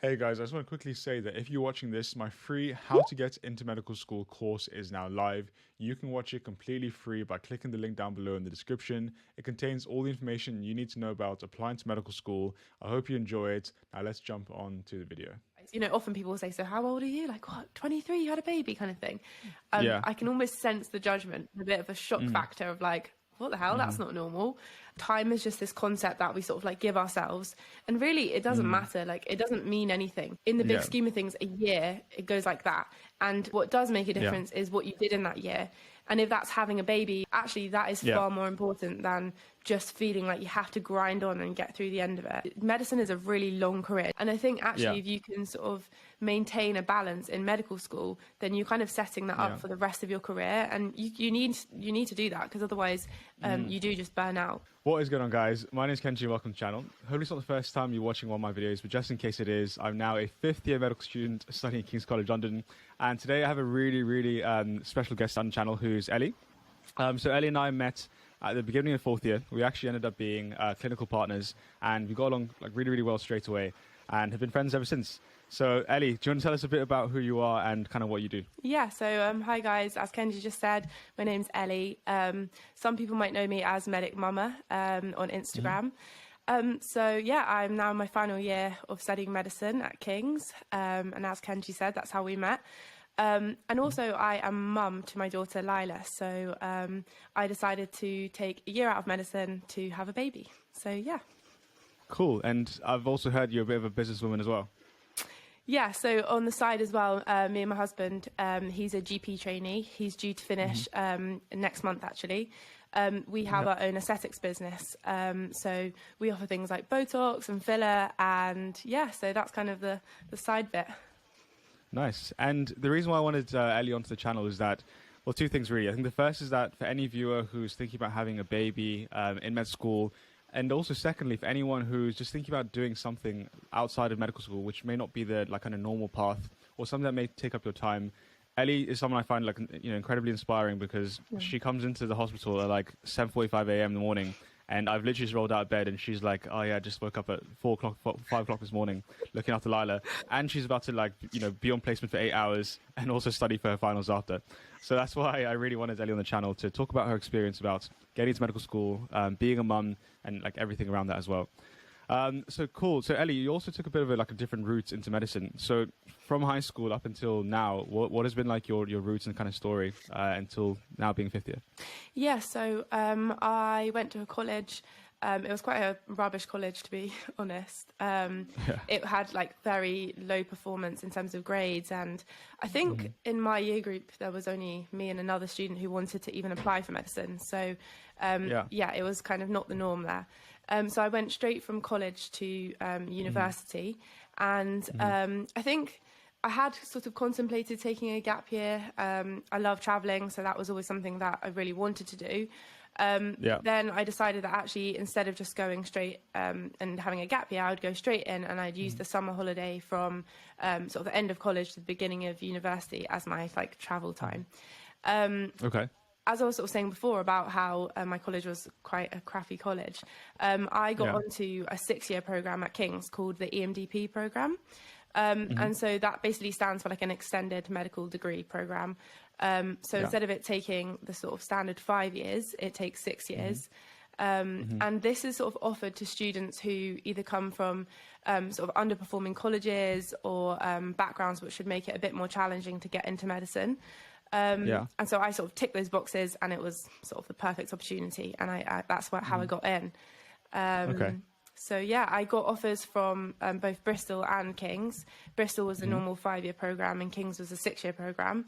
Hey guys, I just want to quickly say that if you're watching this, my free How to Get into Medical School course is now live. You can watch it completely free by clicking the link down below in the description. It contains all the information you need to know about applying to medical school. I hope you enjoy it. Now let's jump on to the video. Often people will say, so how old are you? Like, what, 23, you had a baby kind of thing. Yeah. I can almost sense the judgment, a bit of a shock factor of like, what the hell? That's not normal. Time is just this concept that we sort of like give ourselves. And really, it doesn't matter. Like, it doesn't mean anything. In the big scheme of things, a year, it goes like that. And what does make a difference is what you did in that year. And if that's having a baby, actually, that is far more important than just feeling like you have to grind on and get through the end of it. Medicine is a really long career. And I think actually if you can sort of maintain a balance in medical school, then you're kind of setting that up for the rest of your career. And you need to do that because otherwise you do just burn out. What is going on, guys? My name is Kenji and welcome to the channel. Hopefully it's not the first time you're watching one of my videos, but just in case it is, I'm now a fifth year medical student studying at King's College London. And today I have a really special guest on the channel who's Ellie. So Ellie and I met at the beginning of fourth year. We actually ended up being clinical partners and we got along like really well straight away and have been friends ever since. So Ellie, do you want to tell us a bit about who you are and kind of what you do? Yeah, so hi guys, as Kenji just said, my name's Ellie. Some people might know me as Medic Mama on Instagram. So yeah, I'm now in my final year of studying medicine at King's. And as Kenji said, that's how we met. And also I am mum to my daughter Lila. So I decided to take a year out of medicine to have a baby. So yeah. Cool. And I've also heard you're a bit of a businesswoman as well. Yeah, so on the side as well, me and my husband, he's a GP trainee. He's due to finish next month, actually. We have our own aesthetics business. So we offer things like Botox and filler. And yeah, so that's kind of the side bit. Nice. And the reason why I wanted Ellie onto the channel is that, well, two things really. I think the first is that for any viewer who's thinking about having a baby in med school, and also secondly, for anyone who's just thinking about doing something outside of medical school, which may not be the like kind of normal path or something that may take up your time, Ellie is someone I find like incredibly inspiring because she comes into the hospital at like 7:45 a.m. in the morning. And I've literally just rolled out of bed and she's like, oh yeah, I just woke up at 4 o'clock, 5 o'clock this morning looking after Lila. And she's about to like, be on placement for 8 hours and also study for her finals after. So that's why I really wanted Ellie on the channel to talk about her experience about getting into medical school, being a mum and like everything around that as well. So cool. So Ellie, you also took a bit of a different route into medicine. So from high school up until now, what has been like your route and kind of story until now being fifth year? Yeah, so I went to a college. It was quite a rubbish college, to be honest. It had like very low performance in terms of grades. And I think in my year group, there was only me and another student who wanted to even apply for medicine. So yeah, it was kind of not the norm there. So I went straight from college to university. And I think I had sort of contemplated taking a gap year. I love traveling, so that was always something that I really wanted to do. Then I decided that actually instead of just going straight and having a gap year, I would go straight in and I'd use the summer holiday from sort of the end of college to the beginning of university as my like travel time. As I was sort of saying before about how my college was quite a crappy college, I got onto a 6-year program at King's called the EMDP program. And so that basically stands for like an extended medical degree program. So instead of it taking the sort of standard 5 years, it takes 6 years. And this is sort of offered to students who either come from sort of underperforming colleges or backgrounds which should make it a bit more challenging to get into medicine. And so I sort of ticked those boxes and it was sort of the perfect opportunity. And that's how I got in. So yeah, I got offers from both Bristol and King's. Bristol was a normal 5-year program and King's was a 6-year program.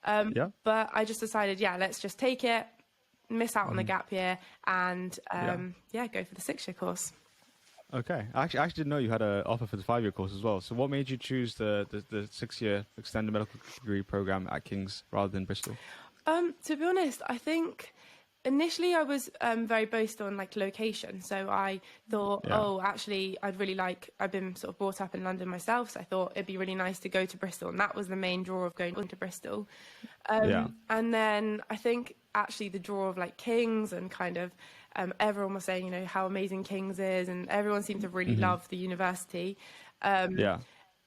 But I just decided, let's just take it, miss out on the gap year and go for the 6-year course. Okay. I actually didn't know you had an offer for the 5-year course as well. So what made you choose the 6-year extended medical degree program at King's rather than Bristol? To be honest, I think initially I was very based on like location. So I thought, actually I'd been sort of brought up in London myself. So I thought it'd be really nice to go to Bristol. And that was the main draw of going to Bristol. And then I think actually the draw of like King's and kind of everyone was saying, how amazing King's is. And everyone seemed to really love the university.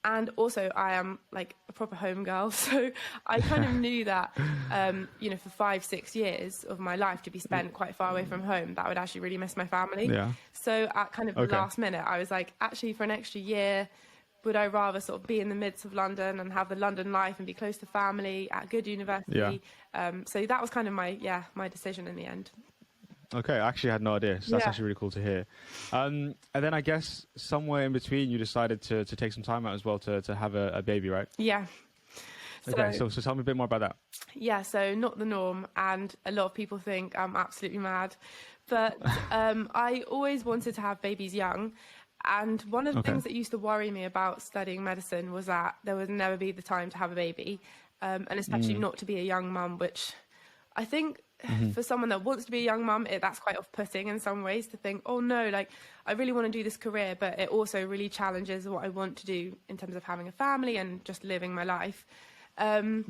And also I am like a proper home girl. So I kind of knew that, you know, for 5-6 years of my life to be spent quite far away from home, that I would actually really miss my family. Yeah. So at kind of the last minute, I was like, actually for an extra year, would I rather sort of be in the midst of London and have the London life and be close to family at a good university? So that was kind of my decision in the end. Okay, I actually had no idea. So that's actually really cool to hear. And then I guess somewhere in between, you decided to take some time out as well to have a baby, right? Yeah. Okay, so tell me a bit more about that. Yeah, so not the norm, and a lot of people think I'm absolutely mad. But I always wanted to have babies young. And one of the things that used to worry me about studying medicine was that there would never be the time to have a baby, and especially not to be a young mum, which I think for someone that wants to be a young mum, that's quite off-putting in some ways to think, oh no, like I really want to do this career, but it also really challenges what I want to do in terms of having a family and just living my life. But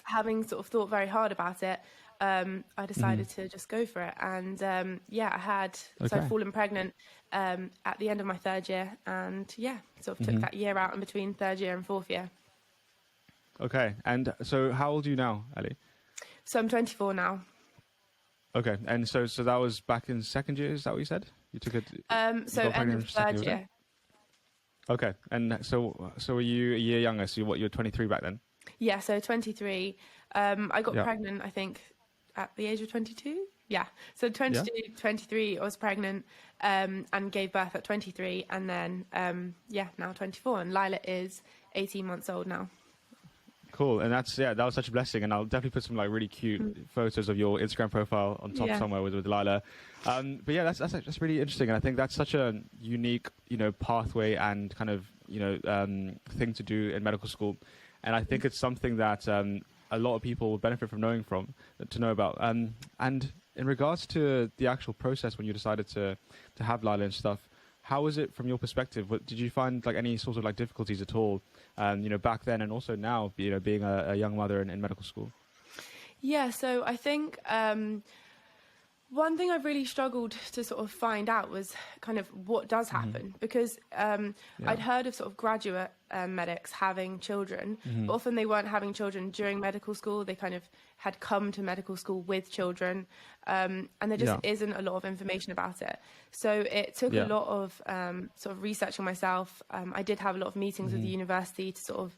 having sort of thought very hard about it, I decided to just go for it. And I I'd fallen pregnant at the end of my 3rd year, and sort of took that year out in between 3rd year and 4th year. Okay, and so how old are you now, Ellie? So I'm 24 now. Okay, and so that was back in 2nd year, is that what you said? You took it? So end of 3rd year. Okay, and so were you a year younger? So you were 23 back then? Yeah, so 23. I got pregnant, I think, at the age of 22. Yeah, so 22, 23, I was pregnant and gave birth at 23, and then now 24, and Lila is 18 months old now. Cool, and that was such a blessing, and I'll definitely put some like really cute photos of your Instagram profile on top somewhere with Lila. But yeah, that's really interesting, and I think that's such a unique, pathway and kind of thing to do in medical school, and I think it's something that a lot of people will benefit from to know about. And in regards to the actual process when you decided to have Lila and stuff, how was it from your perspective? Did you find like any sort of like difficulties at all, back then and also now, being a young mother in medical school? Yeah, so I think one thing I've really struggled to sort of find out was kind of what does happen, because I'd heard of sort of graduate medics having children, but often they weren't having children during medical school. They kind of had come to medical school with children, and there just isn't a lot of information about it. So it took a lot of sort of researching myself. I did have a lot of meetings with the university to sort of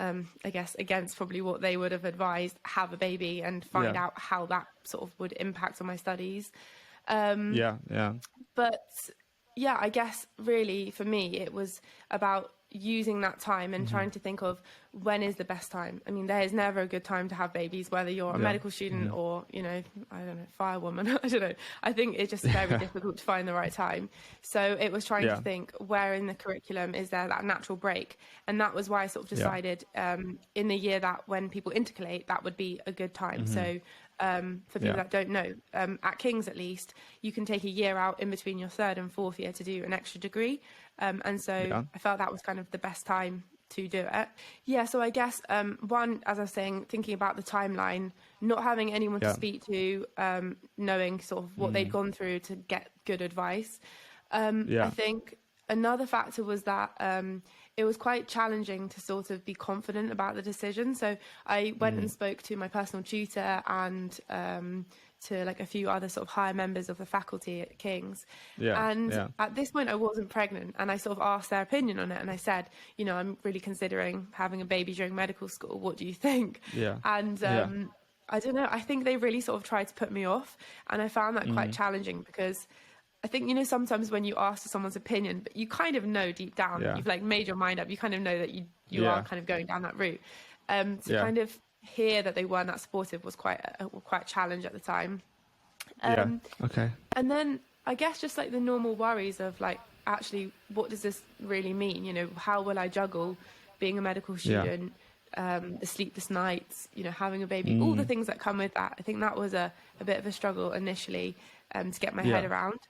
I guess against probably what they would have advised, have a baby and find out how that sort of would impact on my studies. But yeah, I guess really for me it was about using that time and trying to think of when is the best time. I mean, there is never a good time to have babies, whether you're a medical student or, I don't know, firewoman. I don't know. I think it's just very difficult to find the right time. So it was trying to think where in the curriculum is there that natural break. And that was why I sort of decided in the year that when people intercalate, that would be a good time. So for people that don't know, at King's at least, you can take a year out in between your 3rd and 4th year to do an extra degree. And so I felt that was kind of the best time to do it. Yeah, so I guess one, as I was saying, thinking about the timeline, not having anyone to speak to, knowing sort of what they'd gone through to get good advice. I think another factor was that it was quite challenging to sort of be confident about the decision. So I went and spoke to my personal tutor and to like a few other sort of higher members of the faculty at King's. At this point I wasn't pregnant, and I sort of asked their opinion on it, and I said, I'm really considering having a baby during medical school. What do you think? And I don't know, I think they really sort of tried to put me off, and I found that quite challenging, because I think, sometimes when you ask for someone's opinion, but you kind of know deep down, you've like made your mind up, you kind of know that you are kind of going down that route. Kind of hear that they weren't that supportive was quite a challenge at the time. And then I guess just like the normal worries of like, actually, what does this really mean? How will I juggle being a medical student, the sleepless nights, having a baby, all the things that come with that. I think that was a bit of a struggle initially to get my head around.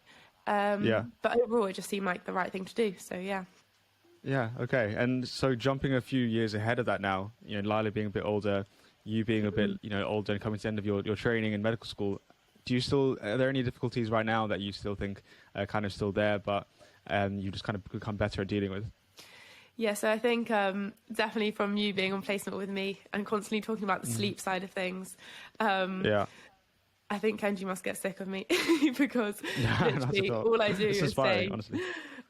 But overall, it just seemed like the right thing to do. So, yeah. Yeah, okay. And so jumping a few years ahead of that now, Lila being a bit older, you being a bit, older and coming to the end of your training in medical school, are there any difficulties right now that you still think are kind of still there, but you just kind of become better at dealing with? Yeah, so I think definitely from you being on placement with me and constantly talking about the sleep side of things, Yeah. I think Kenji must get sick of me because Not at literally all. all I do It's is inspiring, say, honestly.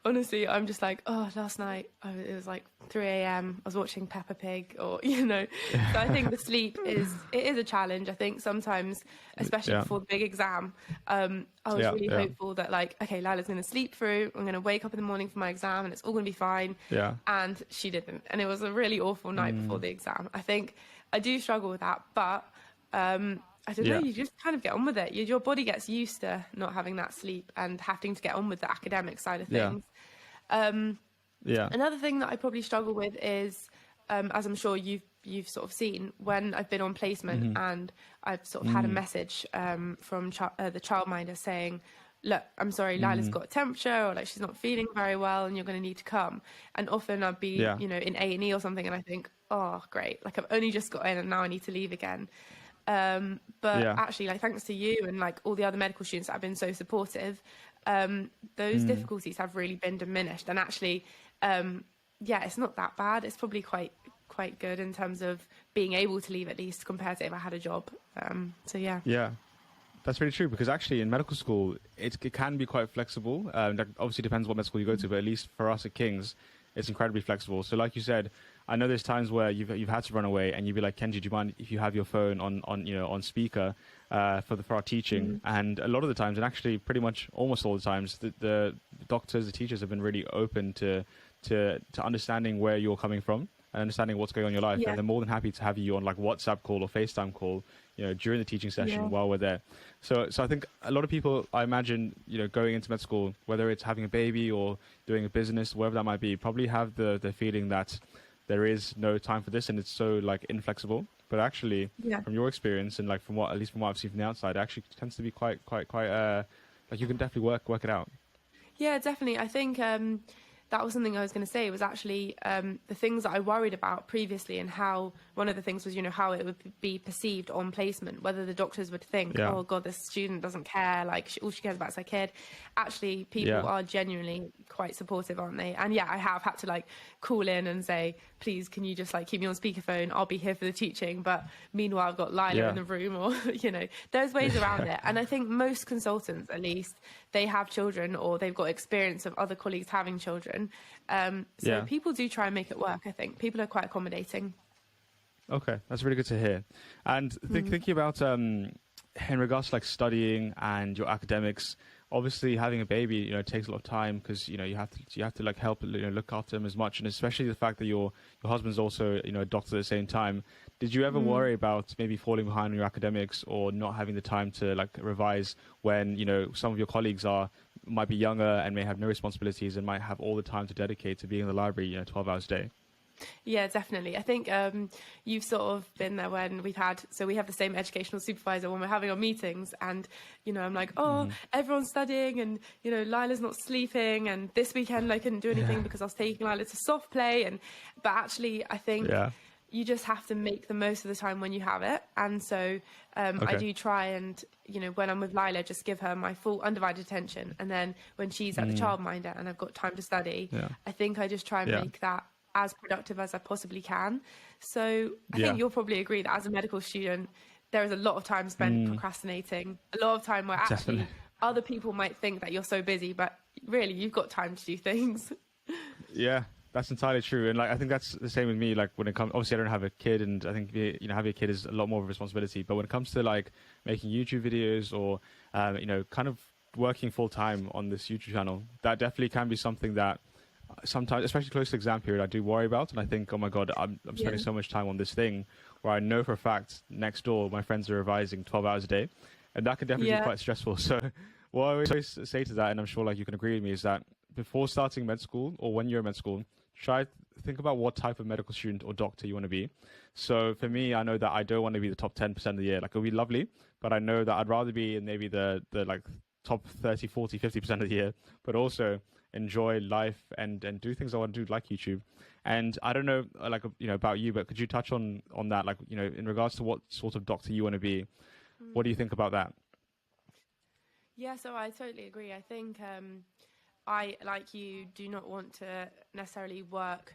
honestly, I'm just like, oh, last night it was like 3 a.m. I was watching Peppa Pig, or So I think the sleep is a challenge. I think sometimes, especially Yeah. before the big exam, I was Yeah. really Yeah. hopeful that like, okay, Lila's going to sleep through. I'm going to wake up in the morning for my exam, and it's all going to be fine. Yeah. And she didn't, and it was a really awful night before the exam. I think I do struggle with that, but I don't know, Yeah. you just kind of get on with it. Your body gets used to not having that sleep and having to get on with the academic side of Yeah. things. Yeah. Another thing that I probably struggle with is, as I'm sure you've sort of seen, when I've been on placement and I've sort of had a message from the childminder saying, look, I'm sorry, Lila's got a temperature, or like she's not feeling very well and you're going to need to come. And often I'd be, Yeah. in A&E or something, and I think, oh, great, like I've only just got in and now I need to leave again. But Yeah. actually, like, thanks to you and like all the other medical students that have been so supportive, those difficulties have really been diminished. And actually, yeah, it's not that bad. It's probably quite good in terms of being able to leave, at least compared to if I had a job. So yeah. Yeah. That's really true, because actually in medical school, it can be quite flexible. That obviously depends what med school you go to, but at least for us at King's, it's incredibly flexible. So like you said, I know there's times where you've had to run away and you'd be like, Kenji, do you mind if you have your phone on speaker for our teaching? And a lot of the times, and actually pretty much almost all the times, the doctors, the teachers have been really open to understanding where you're coming from and understanding what's going on in your life. Yeah. And they're more than happy to have you on like WhatsApp call or FaceTime call, during the teaching session Yeah. while we're there. So I think a lot of people, I imagine, going into med school, whether it's having a baby or doing a business, whatever that might be, probably have the feeling that there is no time for this and it's so like inflexible. But actually, Yeah. from your experience and like at least from what I've seen from the outside, it actually tends to be quite like you can definitely work it out. Yeah, definitely. I think that was something I was going to say, was actually the things that I worried about previously, and how one of the things was, how it would be perceived on placement, whether the doctors would think, Yeah. oh God, this student doesn't care, like all she cares about is her kid. Actually, people Yeah. are genuinely quite supportive, aren't they? And yeah, I have had to like call in and say, please, can you just like keep me on speakerphone? I'll be here for the teaching. But meanwhile, I've got Lila Yeah. in the room, or, there's ways around it. And I think most consultants, at least, they have children or they've got experience of other colleagues having children. So Yeah. people do try and make it work, I think. People are quite accommodating. Okay, that's really good to hear. And thinking about in regards to like studying and your academics, obviously having a baby, takes a lot of time, because you have to like help look after them as much, and especially the fact that your husband's also a doctor at the same time. Did you ever worry about maybe falling behind on your academics or not having the time to like revise when some of your colleagues might be younger and may have no responsibilities and might have all the time to dedicate to being in the library 12 hours a day? Yeah, definitely. I think you've sort of been there when we have the same educational supervisor when we're having our meetings, and I'm like, oh, everyone's studying, and Lila's not sleeping, and this weekend I couldn't do anything because I was taking Lila to soft play, but actually I think you just have to make the most of the time when you have it. And so I do try and, when I'm with Lila, just give her my full undivided attention. And then when she's at the childminder and I've got time to study, I think I just try and make that as productive as I possibly can. So I think you'll probably agree that as a medical student, there is a lot of time spent procrastinating, a lot of time where actually Definitely. other people might think that you're so busy, but really you've got time to do things. Yeah, that's entirely true. And like, I think that's the same with me. Like when it comes, obviously I don't have a kid, and I think having a kid is a lot more of a responsibility. But when it comes to like making YouTube videos or kind of working full time on this YouTube channel, that definitely can be something that sometimes, especially close to exam period, I do worry about. And I think, oh my God, I'm spending so much time on this thing where I know for a fact next door my friends are revising 12 hours a day, and that can definitely be quite stressful. So what I always say to that, and I'm sure like you can agree with me, is that before starting med school or when you're in med school, try to think about what type of medical student or doctor you want to be. So for me, I know that I don't want to be the top 10% of the year. Like, it would be lovely, but I know that I'd rather be in maybe the like top 30, 40, 50% of the year, but also enjoy life and do things I want to do, like YouTube. And I don't know, like, about you, but could you touch on that? Like, in regards to what sort of doctor you want to be, what do you think about that? Yeah, so I totally agree. I think I, like you, do not want to necessarily work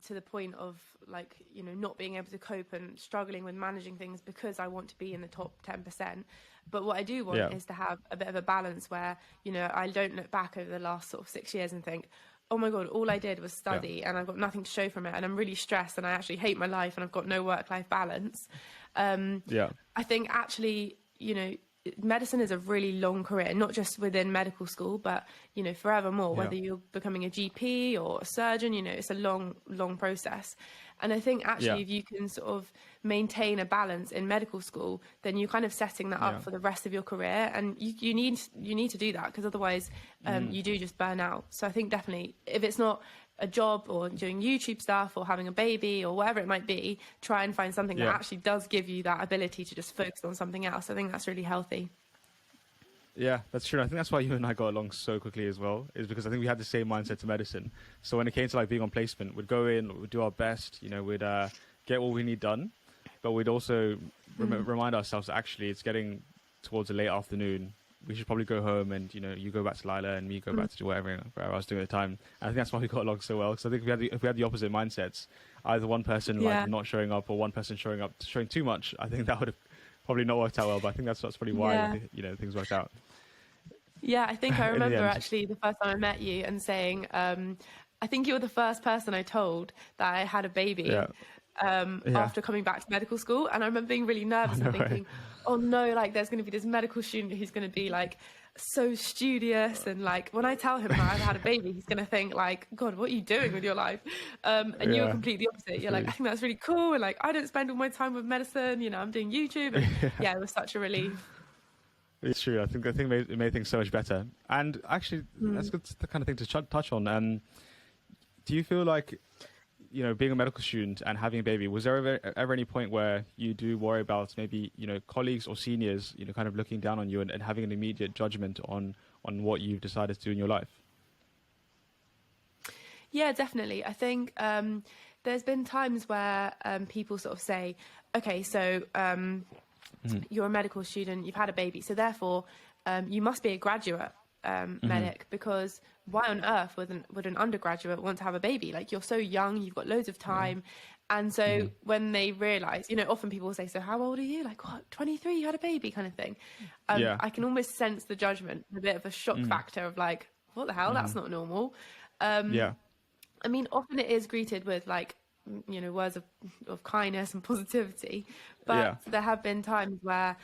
to the point of like, you know, not being able to cope and struggling with managing things because I want to be in the top 10%. But what I do want is to have a bit of a balance where, you know, I don't look back over the last sort of 6 years and think, oh my God, all I did was study and I've got nothing to show from it. And I'm really stressed and I actually hate my life and I've got no work-life balance. I think actually, you know, medicine is a really long career, not just within medical school, but, you know, forevermore, whether you're becoming a GP or a surgeon, you know, it's a long, long process. And I think actually if you can sort of maintain a balance in medical school, then you're kind of setting that up for the rest of your career. And you need to do that because otherwise you do just burn out. So I think definitely if it's not a job or doing YouTube stuff or having a baby or whatever it might be, try and find something that actually does give you that ability to just focus on something else. I think that's really healthy. Yeah, that's true. I think that's why you and I got along so quickly as well, is because I think we had the same mindset to medicine. So when it came to like being on placement, we'd go in, we'd do our best, you know, we'd get what we need done, but we'd also remind ourselves that actually it's getting towards a late afternoon. We should probably go home and, you know, you go back to Lila and me go back to do whatever I was doing at the time. And I think that's why we got along so well. Because I think if we had the opposite mindsets, either one person like not showing up or one person showing too much, I think that would have probably not worked out well. But I think that's probably why, you know, things worked out. Yeah, I think I remember actually the first time I met you and saying, I think you were the first person I told that I had a baby. After coming back to medical school, and I remember being really nervous and thinking, oh no, like there's going to be this medical student who's going to be like so studious, and like when I tell him that I've had a baby, he's going to think like, God, what are you doing with your life? And you were completely opposite. You're like, I think that's really cool, and like I don't spend all my time with medicine, you know, I'm doing YouTube, and it was such a relief. It's true. I think it made things so much better. And actually, that's good, the kind of thing to touch on. Do you feel like, you know, being a medical student and having a baby, was there ever any point where you do worry about maybe, you know, colleagues or seniors, you know, kind of looking down on you and having an immediate judgment on what you've decided to do in your life? Yeah, definitely. I think there's been times where people sort of say, okay, so you're a medical student, you've had a baby, so therefore you must be a graduate medic, because why on earth would an undergraduate want to have a baby? Like, you're so young, you've got loads of time. And so when they realize, you know, often people will say, so how old are you? Like, what, 23, you had a baby, kind of thing. I can almost sense the judgment, a bit of a shock factor of like, what the hell, that's not normal. I mean, often it is greeted with like, you know, words of kindness and positivity, but there have been times where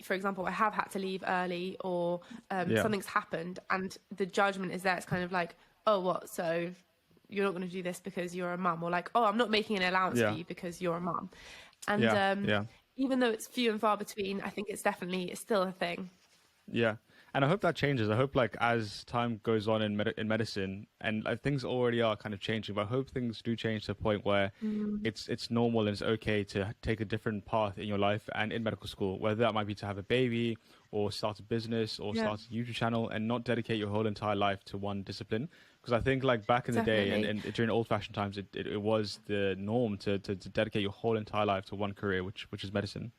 for example, I have had to leave early, or something's happened and the judgment is there. It's kind of like, oh, what, so you're not going to do this because you're a mum, or like, oh, I'm not making an allowance for you because you're a mum. And even though it's few and far between, I think it's still a thing. And I hope that changes. I hope, like, as time goes on in medicine, and things already are kind of changing, but I hope things do change to a point where it's normal and it's okay to take a different path in your life and in medical school, whether that might be to have a baby or start a business or start a YouTube channel, and not dedicate your whole entire life to one discipline. Because I think, like, back in the day and during old-fashioned times, it was the norm to dedicate your whole entire life to one career, which is medicine.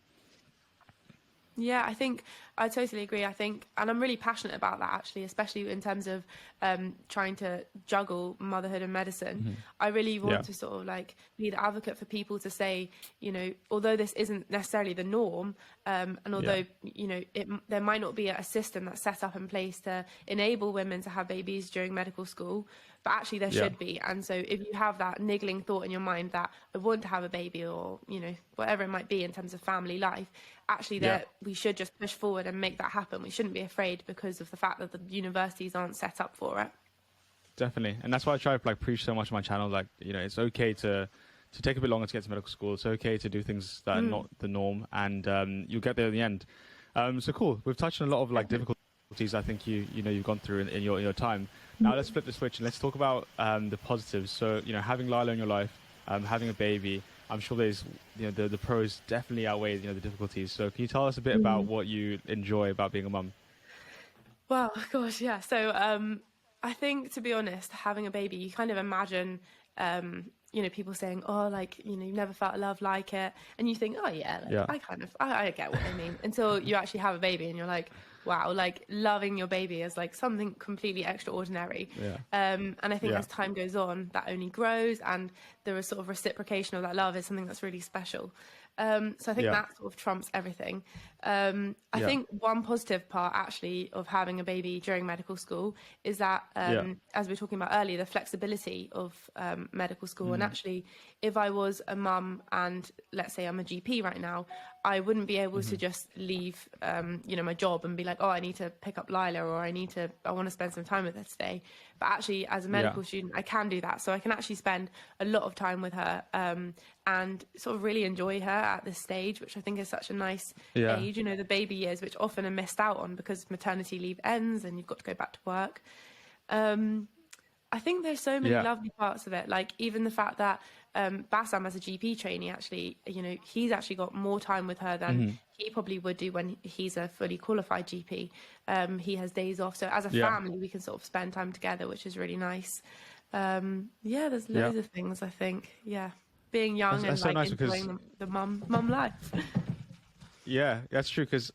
Yeah, I think I totally agree. I think, and I'm really passionate about that actually, especially in terms of trying to juggle motherhood and medicine. I really want to sort of like be the advocate for people to say, you know, although this isn't necessarily the norm, and although, you know, there might not be a system that's set up in place to enable women to have babies during medical school, but actually there should be. And so if you have that niggling thought in your mind that I want to have a baby, or, you know, whatever it might be in terms of family life, actually that we should just push forward and make that happen. We shouldn't be afraid because of the fact that the universities aren't set up for it. Definitely. And that's why I try to like preach so much on my channel. Like, you know, it's okay to take a bit longer to get to medical school. It's okay to do things that are not the norm, and you'll get there in the end. So cool. We've touched on a lot of like difficulties I think you've gone through in your time. Now let's flip the switch and let's talk about the positives. So, you know, having Lila in your life, having a baby, I'm sure there's, you know, the pros definitely outweigh, you know, the difficulties. So can you tell us a bit about what you enjoy about being a mum? Well, gosh, yeah. So I think, to be honest, having a baby, you kind of imagine, you know, people saying, oh, like, you know, you've never felt a love like it. And you think, oh, yeah, like, I get what they mean. Until you actually have a baby and you're like, wow, like loving your baby is like something completely extraordinary. Yeah. And I think Yeah. as time goes on, that only grows, and the sort of reciprocation of that love is something that's really special. So I think Yeah. that sort of trumps everything. I Yeah. think one positive part actually of having a baby during medical school is that, Yeah. as we were talking about earlier, the flexibility of medical school. And actually, if I was a mum and let's say I'm a GP right now, I wouldn't be able to just leave, my job and be like, oh, I need to pick up Lila, or I want to spend some time with her today. But actually, as a medical student, I can do that. So I can actually spend a lot of time with her and sort of really enjoy her at this stage, which I think is such a nice age, the baby years, which often are missed out on because maternity leave ends and you've got to go back to work. I think there's so many lovely parts of it, like even the fact that Bassam, as a GP trainee, actually, he's actually got more time with her than he probably would do when he's a fully qualified GP. He has days off, so as a family, we can sort of spend time together, which is really nice. There's loads of things, I think. Yeah, being young that's and so like nice enjoying the mum life. Yeah, that's true, because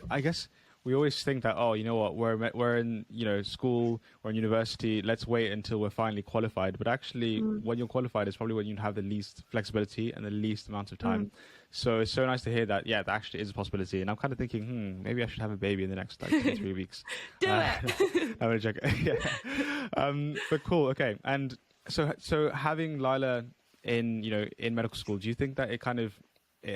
I guess we always think that, oh, you know what, we're in school or in university, let's wait until we're finally qualified. But actually, when you're qualified is probably when you have the least flexibility and the least amount of time. So it's so nice to hear that, that actually is a possibility. And I'm kind of thinking, maybe I should have a baby in the next 2-3 weeks. Do it. I'm gonna check it. But cool. Okay. And so having Lila in medical school, do you think that it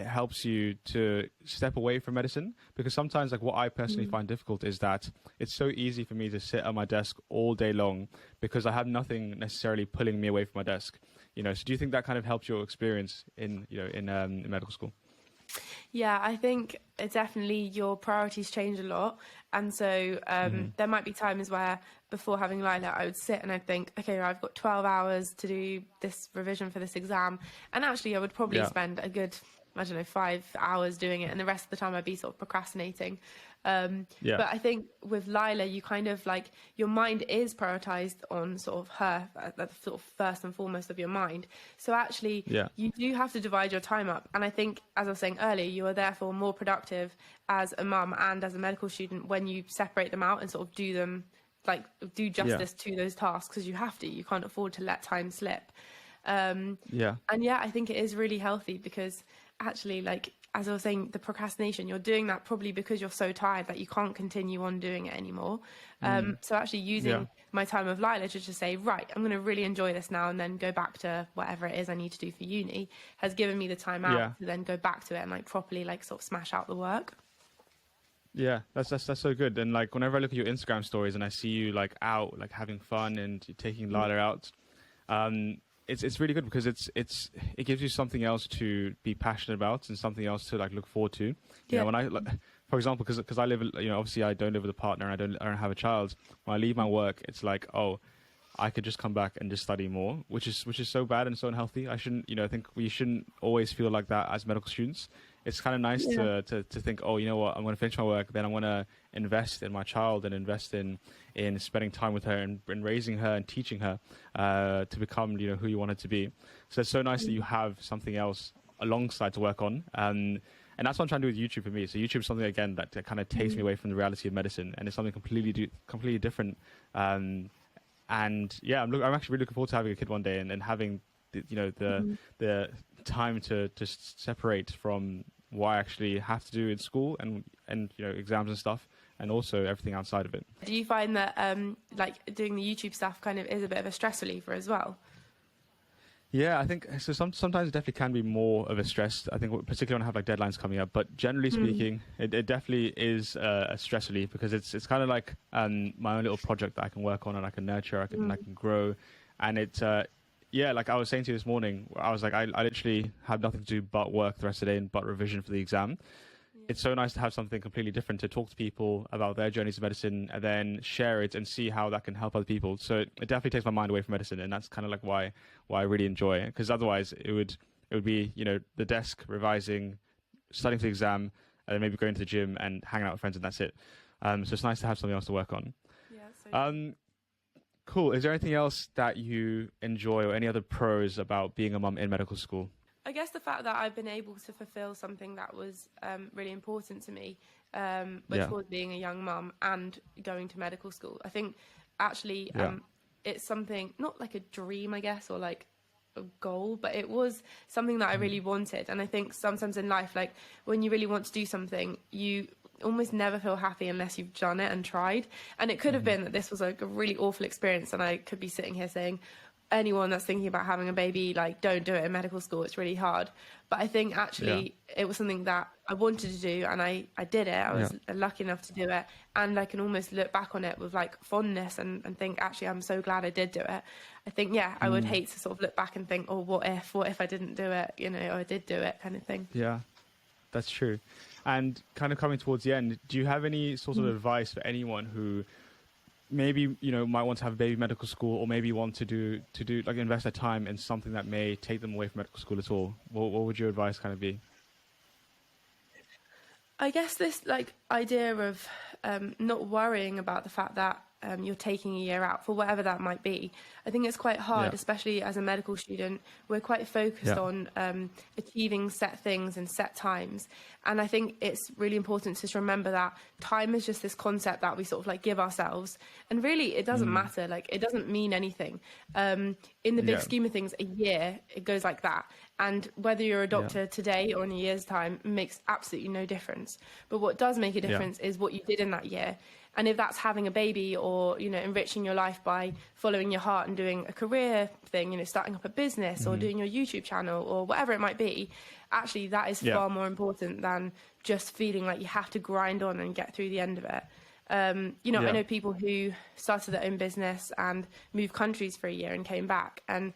helps you to step away from medicine? Because sometimes, like, what I personally find difficult is that it's so easy for me to sit at my desk all day long because I have nothing necessarily pulling me away from my desk. So do you think that kind of helped your experience in medical school? Yeah, I think definitely your priorities change a lot. And so there might be times where before having Lila, I would sit and I'd think, okay, I've got 12 hours to do this revision for this exam. And actually, I would probably spend a good 5 hours doing it, and the rest of the time I'd be sort of procrastinating. But I think with Lila, you kind of like, your mind is prioritized on sort of her, that's sort of first and foremost of your mind. So actually, you do have to divide your time up. And I think, as I was saying earlier, you are therefore more productive as a mum and as a medical student when you separate them out and sort of do justice to those tasks, because you can't afford to let time slip. And I think it is really healthy, because actually, like, as I was saying, the procrastination, you're doing that probably because you're so tired that you can't continue on doing it anymore. So actually using my time with Lila to just say, right, I'm going to really enjoy this now and then go back to whatever it is I need to do for uni, has given me the time out to then go back to it and like properly like sort of smash out the work. Yeah, that's so good. And like, whenever I look at your Instagram stories and I see you like out, like having fun and you're taking Lila out, it's really good, because it gives you something else to be passionate about and something else to like look forward to. When I, like, for example, because I live, obviously I don't live with a partner and I don't have a child. When I leave my work, it's like, oh, I could just come back and just study more, which is so bad and so unhealthy. I shouldn't, I think we shouldn't always feel like that as medical students. It's kind of nice to think, oh, you know what, I'm going to finish my work, then I'm going to invest in my child and invest in spending time with her and raising her and teaching her to become, who you want her to be. So it's so nice that you have something else alongside to work on. And that's what I'm trying to do with YouTube for me. So YouTube is something, again, that kind of takes me away from the reality of medicine, and it's something completely different. I'm actually really looking forward to having a kid one day and having the time to just separate from what I actually have to do in school and exams and stuff, and also everything outside of it. Do you find that like doing the YouTube stuff kind of is a bit of a stress reliever as well? Yeah, I think so. Sometimes it definitely can be more of a stress. I think particularly when I have like deadlines coming up. But generally speaking, it definitely is a stress relief, because it's kind of like my own little project that I can work on and I can nurture, I can grow, and it. Like I was saying to you this morning, I was like, I literally have nothing to do but work the rest of the day and but revision for the exam. It's so nice to have something completely different, to talk to people about their journeys of medicine and then share it and see how that can help other people. So it definitely takes my mind away from medicine, and that's kind of like why I really enjoy it, because otherwise it would be the desk, revising, studying for the exam, and then maybe going to the gym and hanging out with friends, and that's it. So it's nice to have something else to work on. Cool. Is there anything else that you enjoy, or any other pros about being a mum in medical school? I guess the fact that I've been able to fulfill something that was really important to me, which was being a young mum and going to medical school. I think actually it's something, not like a dream, I guess, or like a goal, but it was something that I really wanted. And I think sometimes in life, like when you really want to do something, you almost never feel happy unless you've done it and tried. And it could have been that this was like a really awful experience, and I could be sitting here saying, anyone that's thinking about having a baby, like, don't do it in medical school, it's really hard. But I think actually it was something that I wanted to do, and I did it. I was lucky enough to do it, and I can almost look back on it with like fondness and think, actually, I'm so glad I did do it. I think I would hate to sort of look back and think, oh, what if I didn't do it, you know, or I did do it, kind of thing. Yeah, that's true. And kind of coming towards the end, do you have any sort of advice for anyone who maybe, you know, might want to have a baby in medical school, or maybe want to do like invest their time in something that may take them away from medical school at all? What would your advice kind of be? I guess this like idea of not worrying about the fact that you're taking a year out for whatever that might be. I think it's quite hard, especially as a medical student. We're quite focused on achieving set things and set times. And I think it's really important to just remember that time is just this concept that we sort of like give ourselves. And really, it doesn't matter. Like, it doesn't mean anything. In the big scheme of things, a year, it goes like that. And whether you're a doctor today or in a year's time makes absolutely no difference. But what does make a difference is what you did in that year. And if that's having a baby, or, you know, enriching your life by following your heart and doing a career thing, you know, starting up a business or doing your YouTube channel or whatever it might be, actually that is far more important than just feeling like you have to grind on and get through the end of it. You know, I know people who started their own business and moved countries for a year and came back, and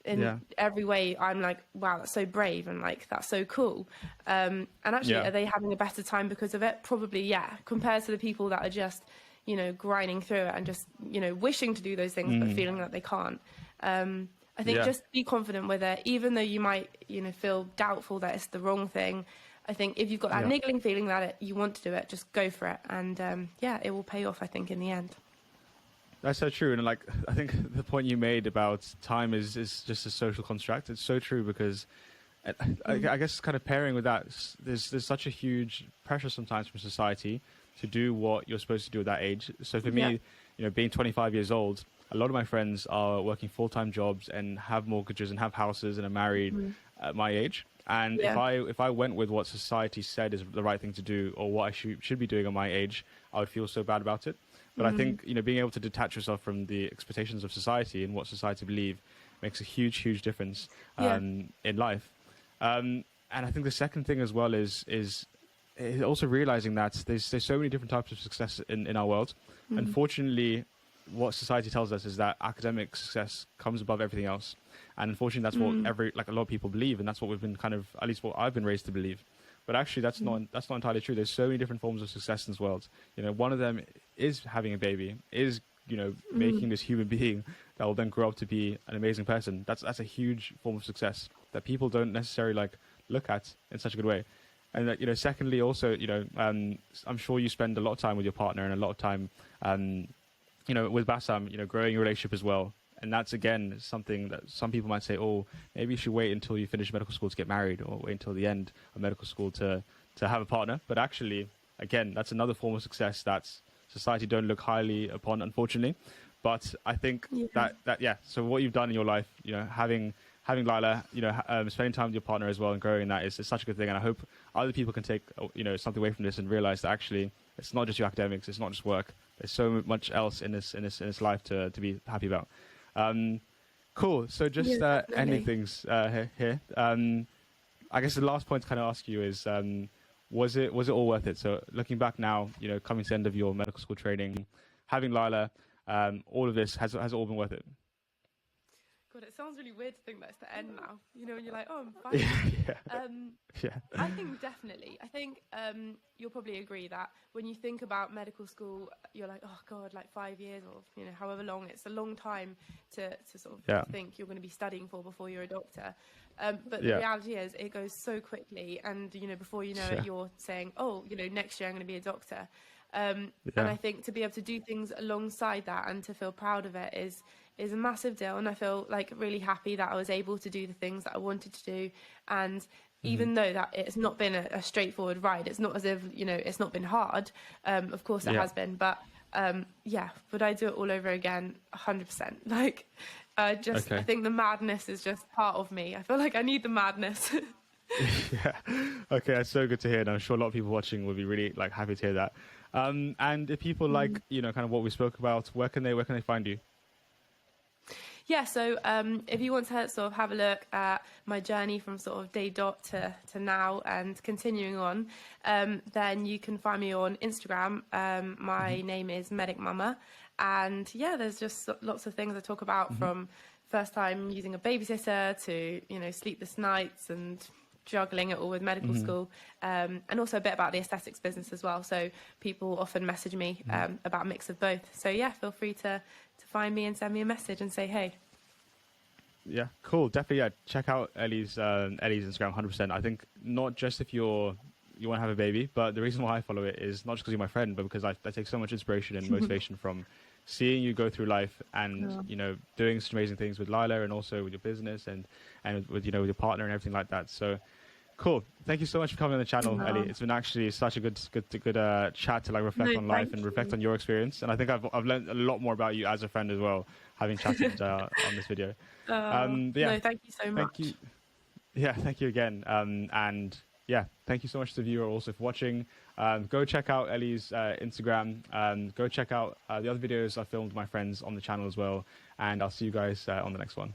in every way I'm like, wow, that's so brave, and like, that's so cool. And actually, are they having a better time because of it? Probably, compared to the people that are just, you know, grinding through it and just, you know, wishing to do those things but feeling that they can't. I think just be confident with it, even though you might, you know, feel doubtful that it's the wrong thing. I think if you've got that niggling feeling that you want to do it, just go for it, and it will pay off, I think, in the end. That's so true. And like, I think the point you made about time is just a social construct. It's so true, because I guess kind of pairing with that, there's such a huge pressure sometimes from society to do what you're supposed to do at that age. So for me, you know, being 25 years old, a lot of my friends are working full-time jobs and have mortgages and have houses and are married at my age. And if I went with what society said is the right thing to do, or what I should be doing at my age, I would feel so bad about it. But I think, you know, being able to detach yourself from the expectations of society and what society believe makes a huge, huge difference in life. And I think the second thing as well is also realizing that there's so many different types of success in our world. Unfortunately, what society tells us is that academic success comes above everything else. And unfortunately, that's what a lot of people believe, and that's what we've been kind of, at least what I've been raised to believe. But actually, that's not entirely true. There's so many different forms of success in this world. You know, one of them is having a baby, is, you know, making this human being that will then grow up to be an amazing person. That's a huge form of success that people don't necessarily like look at in such a good way. And you know, secondly, also, you know, I'm sure you spend a lot of time with your partner and a lot of time, you know, with Bassam, you know, growing your relationship as well. And that's, again, something that some people might say, oh, maybe you should wait until you finish medical school to get married, or wait until the end of medical school to have a partner. But actually, again, that's another form of success that society don't look highly upon, unfortunately. But I think so what you've done in your life, you know, having Lila, you know, spending time with your partner as well and growing that is such a good thing. And I hope other people can take, you know, something away from this and realize that actually it's not just your academics, it's not just work. There's so much else in this life to be happy about. Cool. So just ending things here. I guess the last point to kind of ask you is, was it all worth it? So looking back now, you know, coming to the end of your medical school training, having Lila, all of this, has it all been worth it? God, it sounds really weird to think that's the end now. You know, and you're like, oh, I'm fine. I think definitely. I think you'll probably agree that when you think about medical school, you're like, oh God, like 5 years, or, you know, however long. It's a long time to sort of think you're going to be studying for before you're a doctor. But the reality is, it goes so quickly, and you know, before you know it, you're saying, oh, you know, next year I'm going to be a doctor. And I think to be able to do things alongside that and to feel proud of it is is a massive deal, and I feel like really happy that I was able to do the things that I wanted to do. And even though that it's not been a straightforward ride, it's not as if, you know, it's not been hard. Of course it has been, but yeah, would I do it all over again? 100%. Like, I think the madness is just part of me. I feel like I need the madness. Yeah. Okay, that's so good to hear, and I'm sure a lot of people watching will be really like happy to hear that. And if people like, you know, kind of what we spoke about, where can they find you? Yeah, so if you want to sort of have a look at my journey from sort of day dot to now and continuing on, then you can find me on Instagram. My name is Medic Mama, and yeah, there's just lots of things I talk about, from first time using a babysitter to, you know, sleepless nights and juggling it all with medical school, and also a bit about the aesthetics business as well. So people often message me about a mix of both. So yeah, feel free to find me and send me a message and say hey. Yeah, cool. Definitely, yeah. Check out Ellie's Instagram, 100%. I think not just if you want to have a baby, but the reason why I follow it is not just because you're my friend, but because I take so much inspiration and motivation from seeing you go through life and you know, doing such amazing things with Lila and also with your business and with, you know, with your partner and everything like that. So cool. Thank you so much for coming on the channel, Ellie. It's been actually such a good chat to like reflect on life and reflect on your experience. And I think I've learned a lot more about you as a friend as well, having chatted on this video. Yeah, no, thank you so much. Thank you. Yeah, thank you again. And yeah, thank you so much to the viewer also for watching. Go check out Ellie's Instagram. Go check out the other videos I filmed with my friends on the channel as well. And I'll see you guys on the next one.